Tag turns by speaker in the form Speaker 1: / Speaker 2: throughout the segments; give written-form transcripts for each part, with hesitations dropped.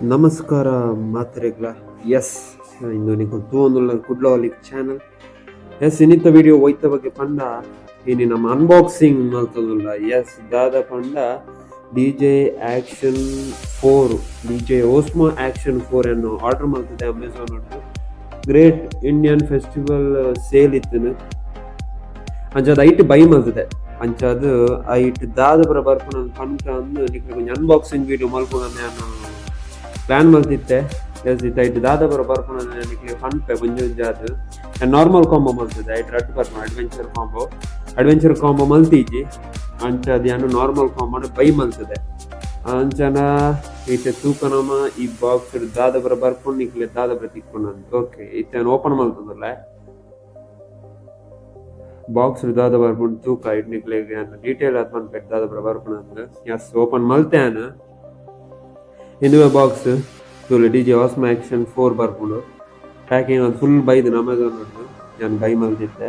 Speaker 1: ನಮಸ್ಕಾರ ಮಾತ್ರೆಗ್ಲ ಎಸ್ ಇಂದು ನೀವು ತೂವೊಂದುಲ್ಲ Kudla ವಾಲಿಕ್ channel S ಇನ್ನಿತ್ತ video ಒಯ್ತ ಬಗ್ಗೆ ಪಂಡ ಇನಿ ನಮ್ಮ ಅನ್ಬಾಕ್ಸಿಂಗ್ ಮಲ್ತದುಲ್ಲ ಎಸ್ ದಾದ ಪಂಡ DJ ಆಕ್ಷನ್ 4 DJ ಓಸ್ಮೋ ಆಕ್ಷನ್ 4 ಅನ್ನು ಆರ್ಡರ್ ಮಾಡ್ತಿದ್ದೆ ಅಮೆಝಾನ್ ಒಟ್ಟು ಗ್ರೇಟ್ ಇಂಡಿಯನ್ ಫೆಸ್ಟಿವಲ್ ಸೇಲ್ ಇತ್ತು ಅಂಚ ಐಟ್ ಬೈ ಮಾಡ್ತಿದ್ದೆ ಅಂಚ ಐಟ್ ದಾದ ಬರ ಬರ್ಪುನ ಪಂಕ ಅಂದು ನಿಕ್ಲೆ ಅನ್ಬಾಕ್ಸಿಂಗ್ ವಿಡಿಯೋ ಮಲ್ಪುನ ನಾನು ಪ್ಲಾನ್ ಮಾಡ್ತಿದ್ದೆ ಎಸ್ ಐಟ್ ದಾದ ಬರ ಬರ್ಪುನ ನಿಕ್ಲೆ ಪಂಪೆ ಒಂಜೊಂಜಾದ್ ನಾರ್ಮಲ್ ಕಾಂಬೋ ಮಲ್ತಿದ್ದೆ ಐಟ್ ರಡ್ ಬರ್ಪುನ ಅಡ್ವೆಂಚರ್ ಕಾಂಬೋ ಮಲ್ತಿಜಿ ಅಂಚ ಅದು ನಾರ್ಮಲ್ ಕಾಂಬೋನ ಬೈ ಮಲ್ತದೆ ಅಂಚನ ಇತ್ತೆ ತೂಕನಮ ಈ ಬಾಕ್ಸ್ ದಾದ ಬರ ಬರ್ಪುಂಡು ನಿಕ್ಲೆ ದಾದ ಬರ ತಿಕ್ಕೊಂಡು ಓಕೆ ಇತ್ತೆ ಓಪನ್ ಮಲ್ತದಲ್ಲ ಬಾಕ್ಸ್ ದಾದ ಬರ್ಪುಂಡು ತೂಕ ಇಟ್ ನಿಕ್ಲೆ ಡೀಟೇಲ್ ಆದ್ ಪನ್ಪೆಟ್ ದಾದ ಬರ ಬರ್ಪುಂಡು ಎಸ್ ಓಪನ್ ಮಲ್ತೇನ ಇಂದುವೆ box Tulu DJ Osmo action 4 ಬರ್ಪುಂಡು ಪ್ಯಾಕಿಂಗ್ ಅದು ಫುಲ್ ಬೈದು ಅಮೆಝಾನ್ ಉಂಟು ನಾನು ಬೈ ಮಲ್ತಿದ್ದೆ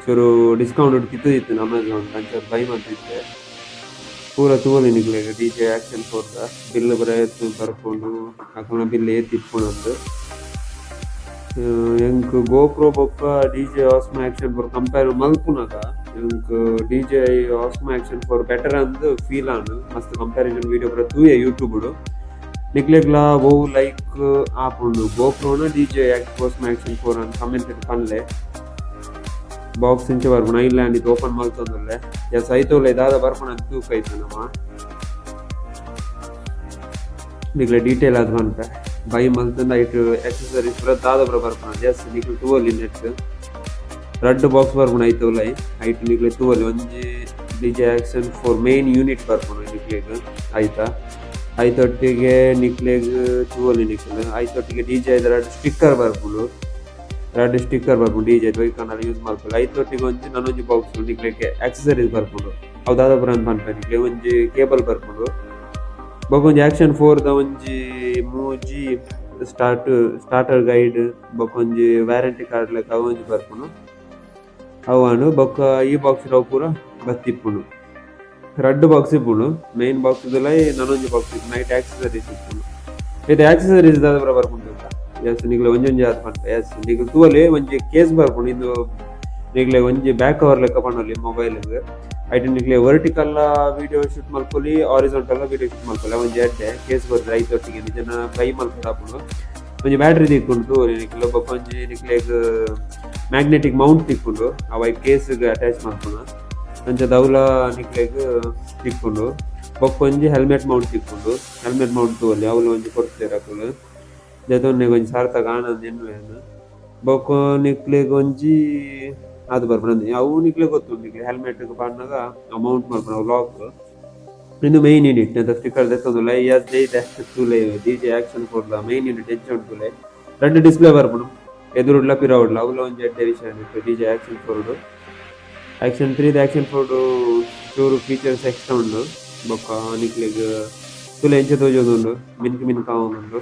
Speaker 1: ಚೂರು ಡಿಸ್ಕೌಂಟ್ ಕಿತ್ತಿತ್ತು ಅಮೆಝಾನ್ ಅಂಚ ಬೈ ಮಲ್ತಿದ್ದೆ ಪೂರ ತೂವಲಿ ನಿಕ್ಲೆ DJ ಆಕ್ಷನ್ 4 ಬಿಲ್ ಬರ ಎತ್ತು ಬರ್ಕೊಂಡು ಹಾಕೋಣ ಬಿಲ್ ಏತ್ ಇಟ್ಕೊಂಡು ಎಂಕ್ ಗೋಪ್ರೋ ಬೊಕ್ಕ DJ ಆಸ್ಮೋ ಆಕ್ಷನ್ 4 ಕಂಪೇರ್ ಮಲ್ಪುನಾಗ ಎಂಕ್ DJ ಆಸ್ಮೋ ಆಕ್ಷನ್ 4 ಬೆಟರ್ ಅಂದ್ ಫೀಲ್ ಆನು ಮಸ್ತ್ ಕಂಪ್ಯಾರಿಸನ್ ವಿಡಿಯೋ ಬರ ತೂಯೆ ಯೂಟ್ಯೂಬ್ಡು ನಿಕ್ಲೆಗ್ಲ ಓ ಲೈಕ್ ಆಪುಂಡು ಗೋಪ್ರೋನ DJ ಆಸ್ಮೋ ಆಕ್ಷನ್ 4 ಅಂತ ಕಮೆಂಟ್ ಪನ್ಲೆ ಬಾಕ್ಸ್ ಇಂಚೆ ಬರ್ಪುಣ ಐಲ್ಯಾಂಡ್ ಇದು ಓಪನ್ ಮಲ್ತೊಂದುಲ್ಲೆ ಎಸ್ ಐತೋಲೆ ದಾದ ಬರ್ಪುಣ ಅಂತ ತೂಕ ಐತೆ ನಮ್ಮ ನಿಕ್ಲೆ ಡೀಟೇಲ್ ಆದ್ ಪನ್ಪೆ ಬೈ ಮಲ್ತಂದ ಐಟ್ ಎಕ್ಸಸರೀಸ್ ಪೂರ ದಾದ ಬರ ಬರ್ಪುಣ ಎಸ್ ನಿಕ್ಲೆ ತೂವಲಿ ನೆಟ್ ರಡ್ ಬಾಕ್ಸ್ ಬರ್ಪುಣ ಐತೋಲೈ ಐಟ್ ನಿಕ್ಲೆ ತೂವಲಿ ಒಂಜಿ DJ ಆಕ್ಷನ್ 4 ಮೇನ್ ಯೂನಿಟ್ ಬರ್ಪುಣ ನಿಕ್ಲೆಗ್ ಆಯ್ತಾ ಐತೊಟ್ಟಿಗೆ ನಿಕ್ಲೆಗ್ ತೂವಲಿ ನಿಕ್ಲೆ ಐತೊಟ್ಟಿಗೆ DJ ರಡ್ ಸ್ಟಿಕ್ಕರ್ ಬರ್ಪುಂಡು DJ ಬೈಕನ್ನೆಲ್ಲ ಯೂಸ್ ಮಾಡ್ಕೊಂಡು ಐತೊಟ್ಟಿಗೆ ಒಂಜಿ ನನೊಂಜಿ ಬಾಕ್ಸ್ ನಿಕ್ಲೆಗೆ ಆಕ್ಸಸರೀಸ್ ಬರ್ಪುಂಡು ಅವು ದಾದ ಬರ ಅಂತ ಪನ್ಪೆ ನಿಕ್ಲೆ ಒಂಜಿ ಕೇಬಲ್ ಬರ್ಪುಂಡು ಬೊಕೊಂಜಿ ಆಕ್ಷನ್ 4 ದ ಒಂಜಿ ಮೂಜಿ ಸ್ಟಾರ್ಟರ್ ಗೈಡ್ ಬೊಕೊಂಜಿ ವ್ಯಾರಂಟಿ ಕಾರ್ಡ್ ಲೆಕ್ಕ ಅವು ಒಂಜಿ ಬರ್ಪುಂಡು ಅವಾಂಡು ಬೊಕ್ಕ ಈ ಬಾಕ್ಸ್ ಅವು ಪೂರ ಬತ್ತಿಪ್ಪುಂಡು ರಡ್ ಬಾಕ್ಸ್ ಇಪ್ಪುಂಡು ಮೇನ್ ಬಾಕ್ಸ್ ಲೈ ನನೊಂಜಿ ಬಾಕ್ಸ್ ಇಪ್ಪು ನೈಟ್ ಆಕ್ಸಸರೀಸ್ ಇಪ್ಪುಂಡು ಇದು ಆಕ್ಸಸರೀಸ್ ದಾದ ಬರ ಬರ್ಪುಂಡು ಎಸ್ ನಿಕ್ಲೆ ಒಂಜೊಂಜಿ ಆದ್ ಪನ್ಪೆ ಎಸ್ ನಿಕ್ಲೆ ತೂವಲಿ ಒಂಜಿ ಕೇಸ್ ಬರ್ಪುಂಡು ಇಂದು ನಿಕ್ಲೆ ಒಂಜಿ ಬ್ಯಾಕ್ ಕವರ್ ಲೆಕ್ಕ ಪನ್ನೊಲಿ ಮೊಬೈಲ್ಗ್ ಐಟ್ ನಿಕ್ಲೆ ವರ್ಟಿಕಲ್ ವಿಡಿಯೋ ಶೂಟ್ ಮಲ್ಪೊಲಿ ಹಾರಿಜಾಂಟಲ್ ವಿಡಿಯೋ ಶೂಟ್ ಮಲ್ಪೊಲಿ ಒಂಜಿ ಎಡ್ಡೆ ಕೇಸ್ ಬರ್ದು ಐತೊಟ್ಟಿಗೆ ನಿಜನ ಬೈ ಮಲ್ಪುಂಡು ಒಂಜಿ ಬ್ಯಾಟ್ರಿ ತಿಕ್ಕುಂಡು ತೂವಲಿ ನಿಕ್ಲೆ ಬೊಕೊಂಜಿ ನಿಕ್ಲೆಗ್ ಮ್ಯಾಗ್ನೆಟಿಕ್ ಮೌಂಟ್ ತಿಕ್ಕುಂಡು ಅವ ಕೇಸ್ಗೆ ಅಟ್ಯಾಚ್ ಮಲ್ಪುನ ಅಂಚ ದೌಲ ನಿಕ್ಲೆಗ್ ತಿಕ್ಕುಂಡು ಬೊಕ್ಕೊಂಜಿ ಹೆಲ್ಮೆಟ್ ಮೌಂಟ್ ತಿಕ್ಕುಂಡು ಹೆಲ್ಮೆಟ್ ಮೌಂಟ್ ತೂವಲಿ ಅವಳು ಒಂಜಿ ಕೊಡ್ತೇವೆ ಅಕುಲು ಜೊತೆಗೆ ಒಂಜಿ ಸಾರ್ಥಕ ಆನಂದ್ ಎನ್ನುವೇನು ಬೊಕ್ಕ ನಿಕ್ಲೆಗ್ ಒಂಜಿ ಅದು ಬರ್ಪುನ ಅವು ನಿಕ್ಲೆ ಗೊತ್ತುಂಡು ನಿಕ್ಲೆ ಹೆಲ್ಮೆಟ್ ಪಾಡ್ನಾಗ ಮೌಂಟ್ ಮಲ್ಪುನ ಅವು ಲಾಕ್ ಇನ್ನು ಮೇನ್ ಯೂನಿಟ್ ಅಂತ ಸ್ಟಿಕ್ಕರ್ ದೆತ್ತೊಂದುಲ್ಲ ಎಸ್ ಜೈದೆ ತೂಲೆ DJ action 4 the main unit ಹೆಚ್ಚು ಉಂಟುಲೆ ರೆಡ್ ಡಿಸ್ಪ್ಲೇ ಬರ್ಪುನು ಎದುರುಡ್ಲ ಪಿರವುಡ್ಲ ಅವಲ ಒಂಜಿ ಎಡ್ಡೆ ವಿಷಯ DJ action 4 action 3 the action 4 ಚೂರು ಫೀಚರ್ಸ್ ಎಕ್ಸ್ಟ್ರಾ ಉಂಡು ಬೊಕ್ಕ ನಿಕ್ಲೆಗ್ ತುಲೆ ಎಂಚ ತೋಜೊಂದುಂಡು ಮಿನ್ಕ ಆವೊಂದುಂಡು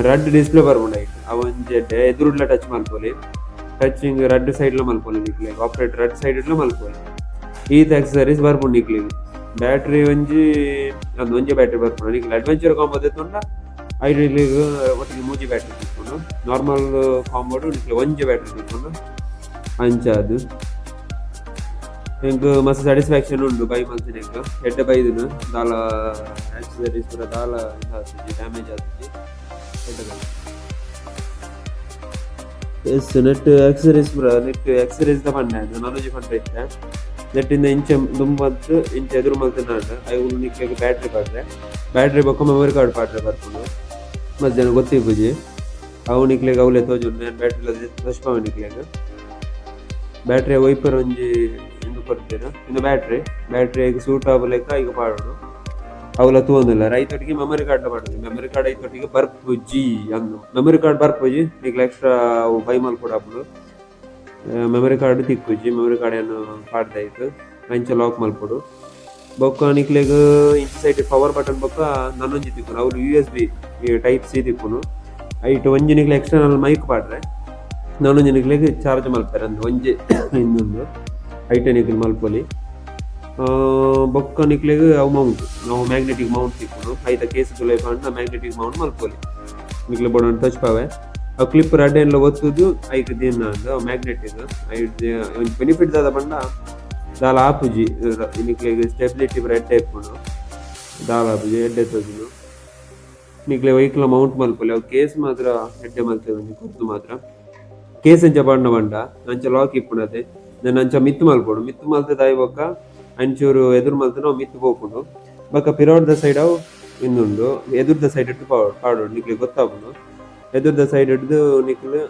Speaker 1: ರಡ್ ಡಿಸ್ಪ್ಲೇ ಬರ್ಪುಂಡು ಐಟ್ ಅವೊಂಜಿ ಎಡ್ಡೆ ಎದುರುಡ್ಲ ಟಚ್ ಮಲ್ಪೊಲಿ ಟಚಿಂಗ್ ರಡ್ ಸೈಡ್ಲ ಮಲ್ಪೊಲಿ ನಿಕ್ಲೆಗ್ ಆಪರೇಟ್ ರಡ್ ಸೈಡ್ಲ ಮಲ್ಪೊಲಿ ಈತ ಆಕ್ಸಸರೀಸ್ ಬರ್ಪುಂಡು ನಿಕ್ಲೆಗ್ ಬ್ಯಾಟ್ರಿ ಒಂಜಿ ಬ್ಯಾಟ್ರಿ ಬರ್ಪುಂಡು ನಿಕ್ಲೆ ಅಡ್ವೆಂಚರ್ ಕಾಂಬೋ ದೆತ್ತುಂಡ ಐಟ್ ನಿಕ್ಲೆಗ್ ಒಟ್ಟಿಗೆ ಮೂಜಿ ಬ್ಯಾಟ್ರಿ ತಿಕ್ಕೊಂಡು ನಾರ್ಮಲ್ ಕಾಂಬೋಡು ನಿಕ್ಲೆ ಒಂಜಿ ಬ್ಯಾಟ್ರಿ ತಿಕ್ಕೊಂಡು ಅಂಚ ಅದು ಎಂಕ್ ಮಸ್ತ್ ಸ್ಯಾಟಿಸ್ಫ್ಯಾಕ್ಷನ್ ಉಂಡು ಬೈ ಮಲ್ತಿನೆಗ್ ಎಡ್ಡೆ ಬೈದಿನ ದಾಲ ಆಕ್ಸಸರೀಸ್ ಪೂರ ದಾಲ ಇದಾಗ್ತಿಜಿ ಡ್ಯಾಮೇಜ್ ಆಗ್ತಿಜಿ ಎಡ್ಡೆ ಬೈ ಎಸ್ ನೆಟ್ ಆಕ್ಸಸರೀಸ್ ದ ಪಂಡೆ ನಾನೊಂಜಿ ಪಂಡ ಇತ್ತೆ ನೆಟ್ಟಿಂದ ಇಂಚೆ ದುಂಬತ್ತು ಇಂಚೆ ಎದುರು ಮಲ್ತಿನಾಂಡ ಅವು ನಿಕ್ಲೆಗ್ ಬ್ಯಾಟ್ರಿ ಬೊಕ್ಕ ಮೆಮೊರಿ ಕಾರ್ಡ್ ಪಾಡ್ರೆ ಬರ್ಪುಂಡು ಮಸ್ತ್ ಜನ ಗೊತ್ತಿಪ್ಪುಜಿ ಅವು ನಿಕ್ಲೆಗ್ ಅವಲೆ ತೋಜುಂಡು ನಾನು ಬ್ಯಾಟ್ರಿ ತೋಜ್ಪಾವ ನಿಕ್ಲೆಗ್ ಬ್ಯಾಟ್ರಿ ವೈಪರ್ ಒಂಜಿ ಇಂದು ಕೊಡ್ತೇನೆ ಇನ್ನು ಬ್ಯಾಟ್ರಿ ಈಗ ಸೂಟ್ ಆಗಲೆಕ್ಕ ಈಗ ಪಾಡೋಡು ಅವಲ ತೂವೊಂದಿಲ್ಲ ರೈತೊಟ್ಟಿಗೆ ಮೆಮೊರಿ ಕಾರ್ಡ್ ಮಾಡೋದು ಮೆಮೊರಿ ಕಾರ್ಡ್ ಐತೊಟ್ಟಿಗೆ ಬರ್ಪುಜಿ ಅಂದು ಮೆಮೊರಿ ಕಾರ್ಡ್ ಬರ್ಪುಜಿ ನಿಕ್ಲೆ ಎಕ್ಸ್ಟ್ರಾ ಬೈ ಮಲ್ಪುಡಾಪುಡು ಮೆಮೊರಿ ಕಾರ್ಡ್ ತಿಕ್ಕುಜಿ ಮೆಮೊರಿ ಕಾರ್ಡ್ ಏನು ಪಾಡ್ದಾಯ್ತು ಅಂಚೆ ಲಾಕ್ ಮಲ್ಪುಡು ಬೊಕ್ಕ ನಿಕ್ಲೆಗ್ ಇಂಚ ಸೈಡ್ ಪವರ್ ಬಟನ್ ಬೊಕ್ಕ ನನ್ನೊಂಜಿ ತಿಕ್ಕುನು ಅವ್ರು USB ಟೈಪ್ ಸಿ ತಿಕ್ಕುನು ಐಟ್ ಒಂಜಿ ನಿಕ್ಲೆ ಎಕ್ಸ್ಟರ್ನಲ್ ಮೈಕ್ ಪಾಡ್ರೆ ನಾನೊಂಜಿ ನಿಕ್ಲೆಗ್ ಚಾರ್ಜ್ ಮಲ್ಪೇರೆ ಅಂದ್ ಒಂಜಿ ಇನ್ನೊಂದು ಐಟೆ ನಿಕ್ಲೆ ಮಲ್ಪೊಲಿ ಬೊಕ್ಕ ನಿಕ್ಲೆಗ್ ಅವು ಮೌಂಟ್ ನಾವು ಮ್ಯಾಗ್ನೆಟಿಕ್ ಮೌಂಟ್ ತಿಕ್ಕೊಂಡು ಐತ ಕೇಸ್ ತುಲೆ ಪಂಡ ಮ್ಯಾಗ್ನೆಟಿಕ್ ಮೌಂಟ್ ಮಲ್ಪೊಲಿ ನಿಕ್ಲೆ ಬೋಡ ಟಚ್ ಪಾವೆ ಅವು ಕ್ಲಿಪ್ ರಡ್ಡೆ ಎಲ್ಲ ಒತ್ತುದು ಐಕ್ ದಿನ ಅವು ಮ್ಯಾಗ್ನೆಟಿಕ್ ಐಟ್ ಒಂಜಿ ಬೆನಿಫಿಟ್ ದಾದ ಪಂಡ ದಾಲ ಆಪುಜಿ ನಿಕ್ಲೆಗ್ ಸ್ಟೆಬಿಲಿಟಿ ರೆಡ್ ಇಪ್ಪುಂಡು ದಾಲ ಆಪುಜಿ ಎಡ್ಡೆ ತೋಜುನು ನಿಕ್ಲೆ ವೈಕ್ಲ ಮೌಂಟ್ ಮಲ್ಪೊಲಿ ಅವು ಕೇಸ್ ಮಾತ್ರ ಎಡ್ಡೆ ಮಲ್ತೇವೆ ಒಂಜಿ ಕುತ್ತು ಮಾತ್ರ ಕೇಸ್ ಅಂಚ ಪಂಡ ಪಂಡ ಅಂಚ ಲಾಕ್ ಇಪ್ಪುಂಡತೆ ನಾನು ಅಂಚ ಮಿತ್ತು ಮಲ್ಪೊಡು ಮಿತ್ತು ಮಲ್ತದ ಬೊಕ್ಕ ಅಂಚೂರು ಎದುರು ಮಲ್ತನ ಅವು ಮಿತ್ತು ಪೋಪುಂಡು ಬೊಕ್ಕ ಪಿರಾಡ್ದ ಸೈಡ್ ಅವು ಇನ್ನುಂಡು ಎದುರ್ದ ಸೈಡ್ ಇಟ್ಟು ಪಾಡೋಡು ನಿಕ್ಲೆ ಗೊತ್ತಾಪುಂಡು ಎದುರ್ದ ಸೈಡ್ ಹಿಡ್ದು ನಿಕ್ಲು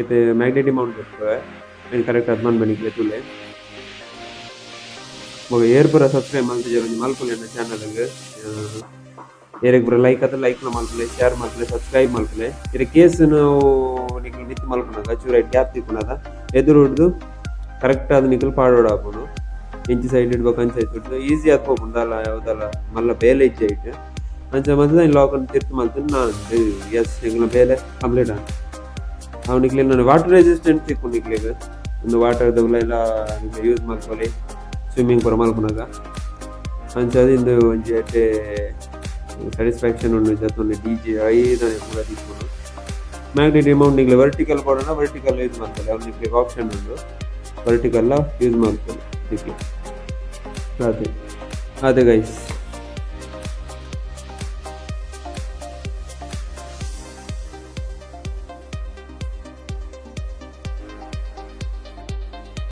Speaker 1: ಇತ್ತೆ ಮ್ಯಾಗ್ನೆಟಿಕ್ ಮೌಂಟ್ ಇರ್ತವೆ ಕರೆಕ್ಟ್ ಅದು ಮನ್ಬ ನಿಕ್ಲೆ ತುಲೆ ಮಗ ಏರ್ ಪೂರ ಸಬ್ಸ್ಕ್ರೈಬ್ ಮಲ್ತಿಜ ಒಂಜಿ ಮಲ್ಪುಲೆ ನನ್ನ ಚಾನಲ್ಗೆ ಏರೆಗ್ ಪೂರ ಲೈಕ್ ಆದ್ರೆ ಲೈಕ್ನ ಮಲ್ಪಲೆ ಶೇರ್ ಮಲ್ಪಲೆ ಸಬ್ಸ್ಕ್ರೈಬ್ ಮಲ್ಪಲೆ ಇರ ಕೇಸ್ ನಾವು ನಿಕ್ಲು ಮಿತ್ತು ಮಲ್ಪುನಾಗ ಚೂರ ಗ್ಯಾಪ್ ತಿಕ್ಕುನದ ಎದುರು ಹಿಡ್ದು ಕರೆಕ್ಟ್ ಆದ ನಿಕ್ಲು ಪಾಡೋಡು ಹಾಕೋನು ಇಂಚಿ ಸೈಡ್ ಇಡ್ಬೇಕು ಅಂಚ ಇಟ್ಟು ಈಸಿ ಆತ್ಕೋಪುಂಡು ದಾಲ ಯಾವುದಲ್ಲ ಮಲ್ಲ ಬೇಲೆ ಇಜ್ಜೆ ಇಟ್ಟು ಅಂಚ ಮತ್ತೆ ಲಾಕ್ ಅನ್ನು ತಿರ್ತು ಮಲ್ತೀನಿ ನಾನು ಎಸ್ ಎಂಗ್ಲ ಬೇಲೆ ಕಂಪ್ಲೀಟ್ ಆಗ ಅವನಿಕ್ಲೆ ನಾನು ವಾಟರ್ ರೆಸಿಸ್ಟೆಂಟ್ ತಿಕ್ಕು ನಿಕ್ಲೆಗೆ ಒಂದು ವಾಟರ್ ಎಲ್ಲ ನಿಕ್ಲೆ ಯೂಸ್ ಮಾಡ್ಕೊಳ್ಳಿ ಸ್ವಿಮ್ಮಿಂಗ್ ಪೂರ ಮಲ್ಪುನಾಗ ಅಂಚ ಅದಿಂದು ಒಂಜಿ ಎಡ್ಡೆ ಸ್ಯಾಟಿಸ್ಫ್ಯಾಕ್ಷನ್ ಉಂಡು ಜೊತೆ ಡಿ ಜೆ ಐದಾನೆ ಪೂರ ತಿಕ್ಕೊಂಡು ಮ್ಯಾಗ್ನೆಟಿಕ್ ಮೌಂಟ್ ನಿಕ್ಲೆ ವರ್ಟಿಕಲ್ ಪಡೋಣ ವರ್ಟಿಕಲ್ ಯೂಸ್ ಮಾಡ್ಕೊಳ್ಳಿ ಅವ್ರು ನಿಕ್ಲೆ ಆಪ್ಷನ್ ಉಂಡು ವರ್ಟಿಕಲ್ ಯೂಸ್ ಮಾಡ್ಕೊಳ್ಳಿ ನಿಕ್ಲೆ ಅದೇ ಗೈಸ್